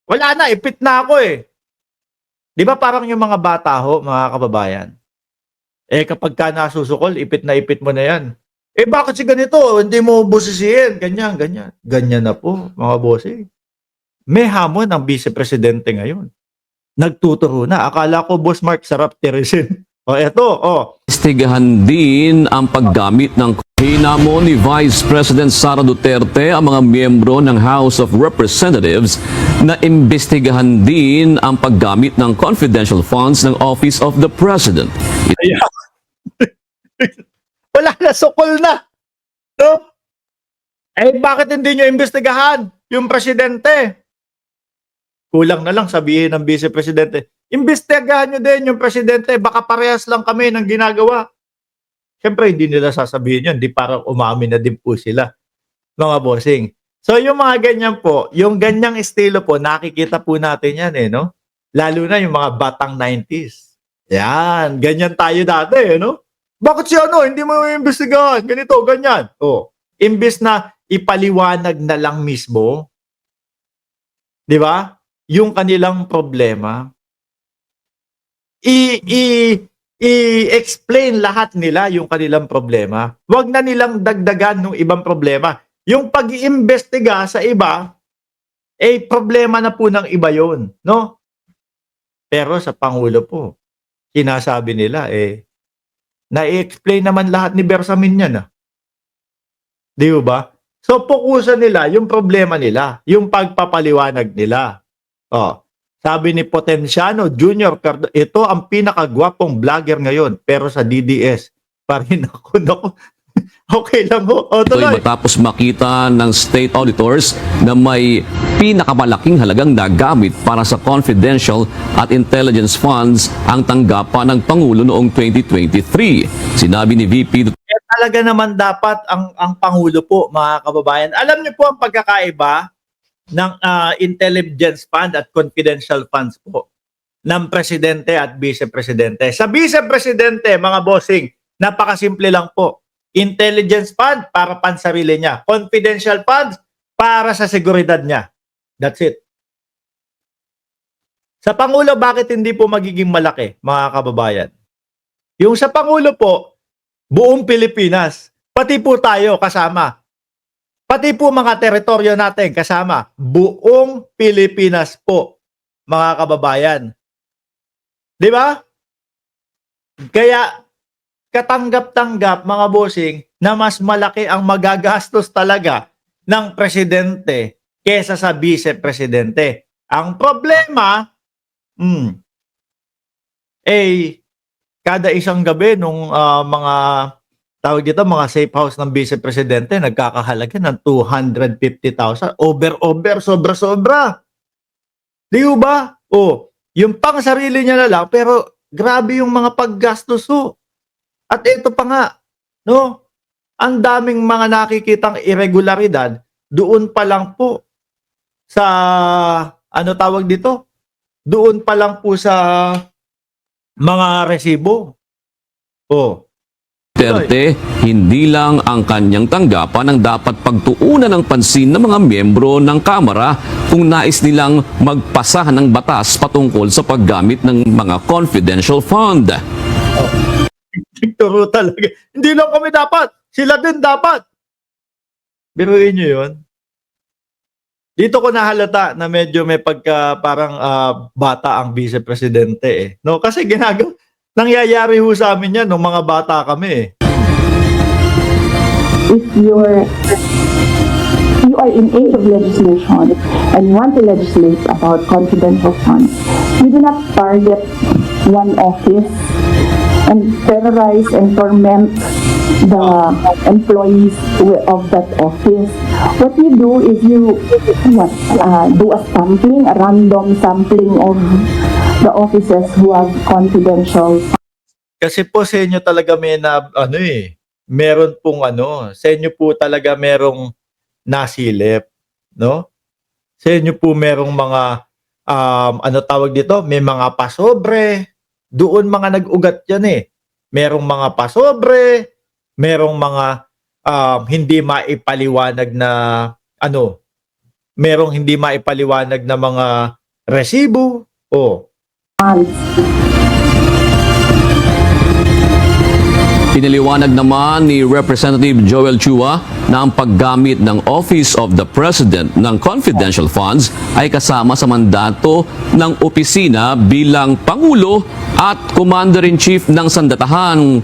Wala na, ipit na ako eh. Di ba parang yung mga bata ho, mga kababayan? Eh kapag ka nasusukol, ipit mo na yan. Eh bakit si ganito? Hindi mo busisiin. Ganyan, ganyan. Ganyan na po, mga bossing. May hamon ang Vice Presidente ngayon. Nagtuturo na. Akala ko, Boss Mark, sarap tirisin. O eto, Imbestigahan din ang paggamit ng hinamo ni Vice President Sara Duterte ang mga miyembro ng House of Representatives na imbestigahan din ang paggamit ng confidential funds ng Office of the President. ayan. Wala na, sukol na. No? Eh bakit hindi nyo imbestigahan yung presidente? Kulang na lang sabihin ng Vice Presidente, imbestigahan nyo din yung presidente, baka parehas lang kami ng ginagawa. Siyempre, hindi nila sasabihin yun, di parang umamin na din po sila, mga bossing. So, yung mga ganyan po, yung ganyang estilo po, nakikita po natin yan no? Lalo na yung mga batang 90s. Yan, ganyan tayo dati, no? Bakit si hindi mo imbestigahan? Ganito, ganyan. Imbis na ipaliwanag na lang mismo, di ba? Yung kanilang problema, i-explain lahat nila yung kanilang problema. Huwag na nilang dagdagan ng ibang problema. Yung pag-iimbestiga sa iba, problema na po ng iba yon, no? Pero sa Pangulo po, sinasabi nila, na-i-explain naman lahat ni Bersamin yan. Di ba? So, fokusan nila yung problema nila, yung pagpapaliwanag nila. Sabi ni Potenciano Jr., ito ang pinakagwapong vlogger ngayon, pero sa DDS pa rin ako. Okay lang ho. Ito ay matapos makita ng state auditors na may pinakamalaking halagang nagamit para sa confidential at intelligence funds ang tanggapan ng Pangulo noong 2023. Sinabi ni VP talaga naman dapat ang Pangulo po, mga kababayan. Alam niyo po ang pagkakaiba ng intelligence fund at confidential funds po ng presidente at vice-presidente. Sa vice-presidente, mga bossing, napakasimple lang po. Intelligence fund para pansarili niya. Confidential funds para sa seguridad niya. That's it. Sa Pangulo, bakit hindi po magiging malaki, mga kababayan? Yung sa Pangulo po, buong Pilipinas, pati po tayo kasama. Pati po mga teritoryo natin kasama. Buong Pilipinas po, mga kababayan. Di ba? Kaya, katanggap-tanggap, mga bossing, na mas malaki ang magagastos talaga ng presidente kesa sa vice-presidente. Ang problema, kada isang gabi nung mga tawag dito, mga safe house ng vice-presidente, nagkakahalaga ng 250,000. Over, sobra-sobra. Di ba? Yung pang sarili niya na lang, pero grabe yung mga paggastos ho. At ito pa nga, no? Ang daming mga nakikitang irregularidad doon pa lang po sa, tawag dito? Doon pa lang po sa mga resibo. Duterte, hindi lang ang kanyang tanggapan ang dapat pagtuunan ng pansin ng mga miyembro ng Kamara kung nais nilang magpasa ng batas patungkol sa paggamit ng mga confidential fund. Turo talaga. Hindi lang kami dapat. Sila din dapat. Biruin nyo yun. Dito ko nahalata na medyo may pagka parang bata ang vice-presidente No, kasi nangyayari ho sa amin yan nung mga bata kami If you are in age of legislation and you want to legislate about confidential funds, you do not target one office and terrorize and torment the employees of that office. What you do is you do a sampling, a random sampling of the officers who have confidential. Kasi po sa inyo talaga may meron pong sa inyo po talaga merong nasilip, no? Sa inyo po merong mga tawag dito, may mga pasobre, doon mga nag-ugat yan Merong mga pasobre, merong mga hindi maipaliwanag na merong hindi maipaliwanag na mga resibo. funds. Pinaliwanag naman ni Representative Joel Chua na ang paggamit ng Office of the President ng confidential funds ay kasama sa mandato ng opisina bilang Pangulo at Commander-in-Chief ng Sandatahang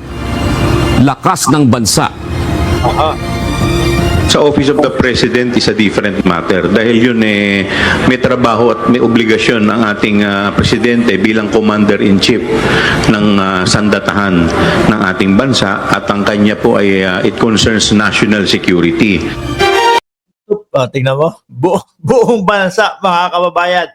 Lakas ng Bansa. Sa Office of the President is a different matter dahil yun may trabaho at may obligasyon ng ating Presidente bilang Commander-in-Chief ng sandatahan ng ating bansa at ang kanya po ay it concerns national security. Tingnan mo, buong bansa, mga kababayan.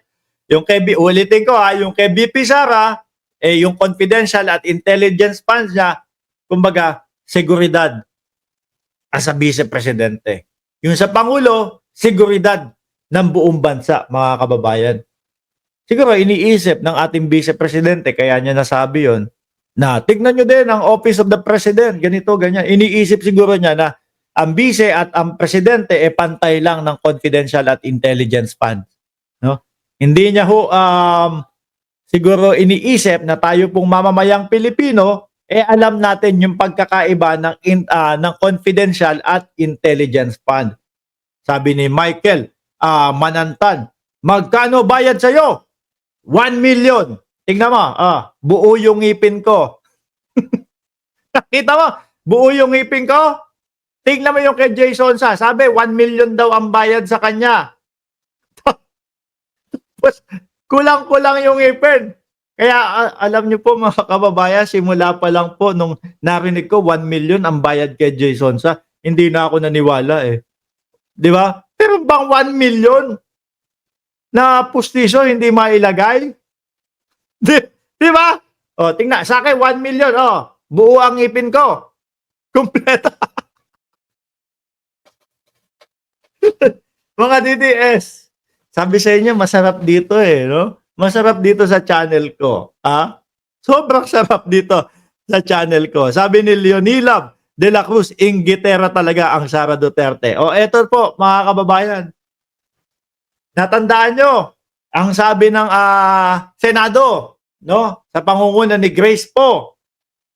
Ulitin ko yung kay BP Sara, yung confidential at intelligence funds niya, kumbaga, seguridad as a vice-presidente. Yung sa Pangulo, seguridad ng buong bansa, mga kababayan. Siguro, iniisip ng ating vice-presidente, kaya niya nasabi yon na tignan nyo din ang Office of the President, ganito, ganyan. Iniisip siguro niya na ang vice at ang presidente pantay lang ng confidential at intelligence fund. No? Hindi niya siguro iniisip na tayo pong mamamayang Pilipino alam natin yung pagkakaiba ng confidential at intelligence fund. Sabi ni Michael Manantan, magkano bayad sa'yo? 1 million. Tingnan mo, buo yung ngipin ko. Nakita mo, buo yung ngipin ko? Tingnan mo yung kay Jason sa, sabi 1 million daw ang bayad sa kanya. Kulang-kulang yung ngipin. Kaya alam niyo po mga kababayan, simula pa lang po nung narinig ko 1 million ang bayad kay Jason sa, hindi na ako naniwala Di ba? Pero bang 1 million na pustiso hindi mailagay? Di ba? Tingnan, sa akin 1 million, buo ang ngipin ko. Kompleto. Mga DDS, sabi sa inyo, masarap dito no? Masarap dito sa channel ko. Sobrang sarap dito sa channel ko. Sabi ni Leonilab de la Cruz, inggitera talaga ang Sara Duterte. Eto po, mga kababayan. Natandaan nyo, ang sabi ng Senado, no, sa pangunguna ni Grace po,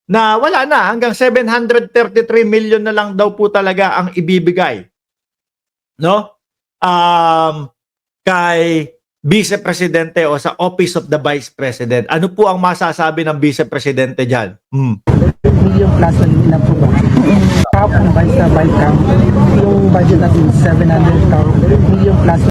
na wala na, hanggang 733 million na lang daw po talaga ang ibibigay. No? Kay Vice Presidente o sa Office of the Vice President. Ano po ang masasabi ng Vice Presidente dyan? Million plus na po ba? Kahapon ba sa Balcam, yung budget natin 700 million plus